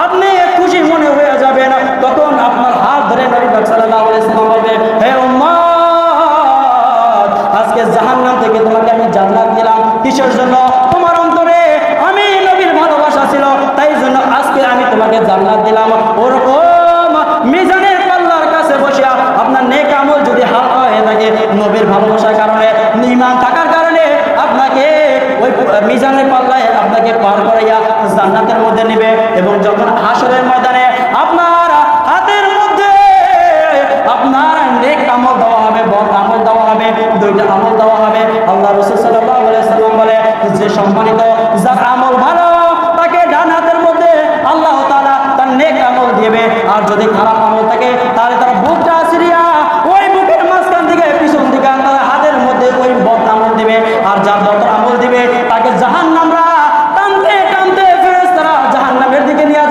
আপনি খুশি মনে হয়ে যাবেন, তখন আপনার হাত ধরে নবী পাক সাল্লাল্লাহু আলাইহি ওয়াসাল্লাম বলবে, হে উম্মত, আজকে জাহান্নাম থেকে তোমাকে আমি জান্নাত দিলাম। কিসের জন্য? তোমার অন্তরে আমি নবীর ভালোবাসা ছিল, তাই জন্য আজকে আমি তোমাকে জান্নাত দিলাম। ওরকম মিজানের পাল্লার কাছে বসে আপনার নেক আমল যদি হালকা হয়ে থাকে, নবীর ভালোবাসার কারণে, ঈমান থাকার কারণে আপনাকে ওই মিজানের পাল্লায় আপনাকে পার করাইয়া জান্নাতের মধ্যে নেবে। এবং যখন হাসরের ময়দানে আপনার হাতের মধ্যে আপনার নেক আমল দেওয়া হবে, বদ আমল দেওয়া হবে, দুইটা আমল দেওয়া হবে। আল্লাহ রাসূল সাল্লাল্লাহু আলাইহি ওয়াসাল্লাম বলে, যে সম্মানিত, যার আমল ভালো তাকে ডান হাতের মধ্যে আল্লাহ তাআলা তার নেক আমল দিবে, আর যদি খারাপ আমল থাকে তার